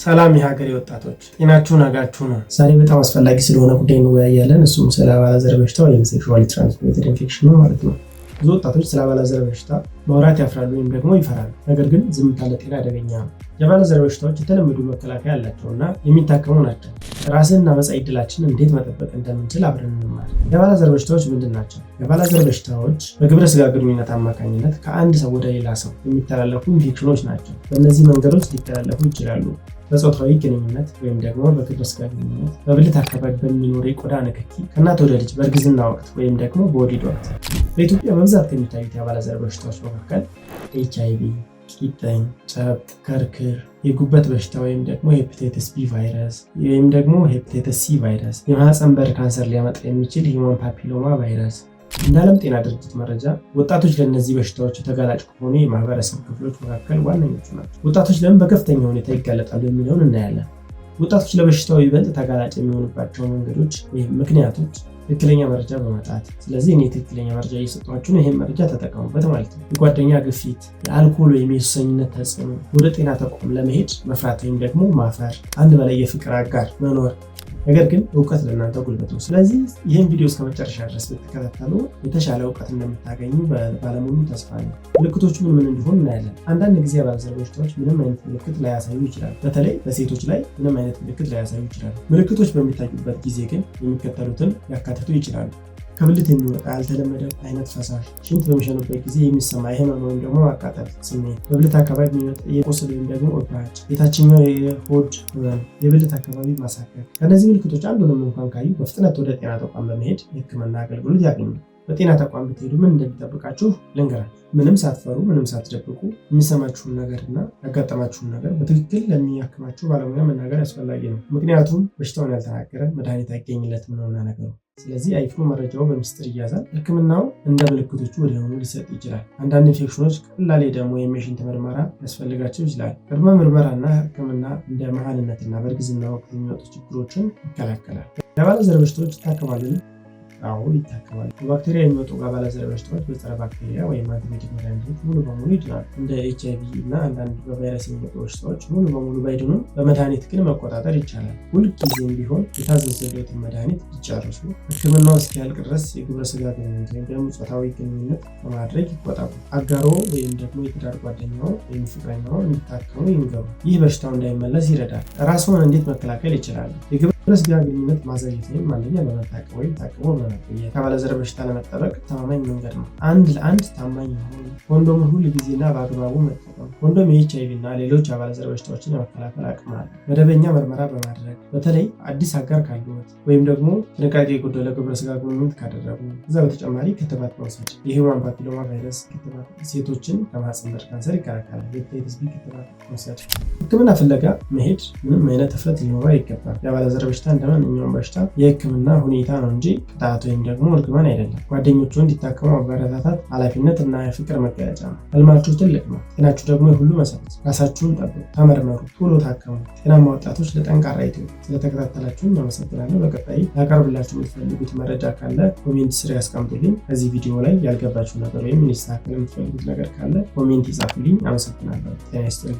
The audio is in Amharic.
ሰላም የሀገሬ ወጣቶች ጤናችሁ ነጋችሁ ነው። ዛሬ በጣም አስፈላጊ ስለሆነ ጉዳይ እንወያያለን። እሱም ስለ አባላዘር በሽታ ወይም ሴክሹዋሊ ትራንስሚትድ ኢንፌክሽን ነው ማለት ነው። ብዙ ወጣቶች ስለ አባላዘር በሽታ ማውራት ያፍራሉ ወይም ደግሞ ይፈራሉ። ነገር ግን ዝምታ ለጤና አደገኛ ነው። የአባላዘር በሽታዎች የተለመዱ መከላከያ ያላቸውና የሚታከሙ ናቸው። ራስንና መጻኢ ዕድላችንን እንዴት መጠበቅ እንደምንችል አብረን እንማር። የአባላዘር በሽታዎች ምንድን ናቸው? የአባላዘር በሽታዎች በግብረ ስጋ ግንኙነት አማካኝነት ከአንድ ሰው ወደ ሌላ ሰው የሚተላለፉ ኢንፌክሽኖች ናቸው። በእነዚህ መንገዶች ሊተላለፉ ይችላሉ። በጾታዊ ግንኙነት ወይም ደግሞ በግብረ ስጋ ግንኙነት፣ በብልት አካባቢ በሚኖር የቆዳ ንክኪ፣ ከእናት ወደ ልጅ በእርግዝና ወቅት ወይም ደግሞ በወሊድ ወቅት። በኢትዮጵያ በብዛት ከሚታዩት የአባላዘር በሽታዎች መካከል HIV፣ ቂጥኝ፣ ጨብጥ፣ ከርክር፣ የጉበት በሽታ ወይም ደግሞ ሄፓታይተስ ቢ ቫይረስ ወይም ደግሞ ሄፓታይተስ ሲ ቫይረስ፣ የማህፀን በር ካንሰር ሊያመጣ የሚችል ሂውማን ፓፒሎማ ቫይረስ። እንደ ዓለም ጤና ድርጅት መረጃ ወጣቶች ለእነዚህ በሽታዎች ተጋላጭ ከሆኑ የማህበረሰብ ክፍሎች መካከል ዋነኞቹ ናቸው። ወጣቶች ለምን በከፍተኛ ሁኔታ ይጋለጣሉ የሚለውን እናያለን። ወጣቶች ለበሽታው ይበልጥ ተጋላጭ የሚሆኑባቸው መንገዶች ወይም ምክንያቶች ትክክለኛ መረጃ በማጣት። ስለዚህ እኔ ትክክለኛ መረጃ እየሰጧችሁ ነው፣ ይህን መረጃ ተጠቀሙበት ማለት ነው። የጓደኛ ግፊት፣ የአልኮል ወይም የሱሰኝነት ተጽዕኖ፣ ወደ ጤና ተቋም ለመሄድ መፍራት ወይም ደግሞ ማፈር፣ አንድ በላይ የፍቅር አጋር መኖር። ነገር ግን እውቀት ለእናንተ ጉልበት ነው። ስለዚህ ይህን ቪዲዮ እስከ መጨረሻ ድረስ ብትከታተሉ የተሻለ እውቀት እንደምታገኙ ባለሙሉ ተስፋ ነው። ምልክቶቹ ምን እንዲሆኑ እናያለን። አንዳንድ ጊዜ አባላዘር በሽታዎች ምንም አይነት ምልክት ላያሳዩ ይችላሉ። በተለይ በሴቶች ላይ ምንም አይነት ምልክት ላያሳዩ ይችላሉ። ምልክቶች በሚታዩበት ጊዜ ግን የሚከተሉትን ሊያካትቱ ይችላሉ። ከብልት የሚወጣ ያልተለመደ አይነት ፈሳሽ፣ ሽንት በሚሸኑበት ጊዜ የሚሰማ የህመም ወይም ደግሞ ማቃጠል ስሜት፣ በብልት አካባቢ የሚወጣ የቁስል ወይም ደግሞ እባጭ፣ የታችኛው የሆድ ህመም፣ የብልት አካባቢ ማሳከክ። ከእነዚህ ምልክቶች አንዱንም እንኳን ካዩ በፍጥነት ወደ ጤና ተቋም በመሄድ የህክምና አገልግሎት ያገኙ። በጤና ተቋም ብትሄዱ ምን እንደሚጠብቃችሁ ልንገራችሁ። ምንም ሳትፈሩ፣ ምንም ሳትደብቁ የሚሰማችሁን ነገርና ያጋጠማችሁን ነገር በትክክል ለሚያክማችሁ ባለሙያ መናገር አስፈላጊ ነው። ምክንያቱም በሽታውን ያልተናገረ መድኃኒት አይገኝለትም ነውና ነገሩ። ስለዚህ አይፍሩ፣ መረጃው በሚስጥር ይያዛል። ህክምናው እንደ ምልክቶቹ ወዲያውኑ ሊሰጥ ይችላል። አንዳንድ ኢንፌክሽኖች ቀላል የደም ወይም የሽንት ምርመራ ያስፈልጋቸው ይችላል። ቅድመ ምርመራና ህክምና እንደ መሃንነትና በእርግዝና ወቅት የሚወጡ ችግሮችን ይከላከላል። የአባላዘር በሽታዎች ይታከማሉ? አዎ ይታከማሉ። በባክቴሪያ የሚወጡ አባላዘር በሽታዎች በጸረ ባክቴሪያ ወይም አንቲባዮቲክ መድኃኒቶች ሙሉ በሙሉ ይድናሉ። እንደ HIV እና አንዳንድ በቫይረስ የሚመጡ በሽታዎች ሙሉ በሙሉ ባይድኑም በመድኃኒት ግን መቆጣጠር ይቻላል። ሁልጊዜም ቢሆን የታዘዘለትን መድኃኒት ይጨርሱ። ህክምናው እስኪያልቅ ድረስ የግብረ ስጋ ግንኙነት ወይም ደግሞ ጾታዊ ግንኙነት በማድረግ ይቆጠቡ። አጋሮ ወይም ደግሞ የትዳር ጓደኛው ወይም ፍቅረኛው እንዲታከሙ ይንገሩ። ይህ በሽታው እንዳይመለስ ይረዳል። ራስዎን እንዴት መከላከል ይችላሉ? የግብረ ስጋ ግንኙነት ማዘግየት ወይም አንደኛ በመታቀብ ወይም ታቅቦ በመቆየት ከአባላዘር በሽታ ለመጠበቅ ተማማኝ መንገድ ነው። አንድ ለአንድ ታማኝ መሆኑ፣ ኮንዶምን ሁል ጊዜና በአግባቡ መጠቀም። ኮንዶም የኤችአይቪ እና ሌሎች አባላዘር በሽታዎችን የመከላከል አቅም አለ። መደበኛ ምርመራ በማድረግ በተለይ አዲስ አጋር ካሉት ወይም ደግሞ ጥንቃቄ የጎደለ ግብረ ስጋ ግንኙነት ካደረጉ። ከዛ በተጨማሪ ክትባት መውሰድ። የሂውማን ፓፒሎማ ቫይረስ ክትባት ሴቶችን ከማህፀን በር ካንሰር ይከላከላል። የሄፓታይተስ ቢ ክትባት መውሰድ። ህክምና ፍለጋ መሄድ ምንም አይነት እፍረት ሊኖረው አይገባም። የአባላዘር በሽታ እንደማንኛውም በሽታ የህክምና ሁኔታ ነው እንጂ ቅጣት ወይም ደግሞ እርግማን አይደለም። ጓደኞቹ እንዲታከሙ አበረታታት ኃላፊነት እና የፍቅር መገለጫ ነው። ህልማችሁ ትልቅ ነው፣ ጤናችሁ ደግሞ የሁሉ መሰረት። ራሳችሁን ጠብቁ፣ ተመርመሩ፣ ቶሎ ታከሙ። ጤናማ ወጣቶች ለጠንካራ ኢትዮጵያ። ስለተከታተላችሁን አመሰግናለሁ። በቀጣይ ያቀርብላችሁ የምትፈልጉት መረጃ ካለ ኮሜንት ስር ያስቀምጡልኝ። ከዚህ ቪዲዮ ላይ ያልገባችሁ ነገር ወይም እንዲስተካከል የምትፈልጉት ነገር ካለ ኮሜንት ይጻፉልኝ። አመሰግናለሁ። ጤና ይስጥልኝ።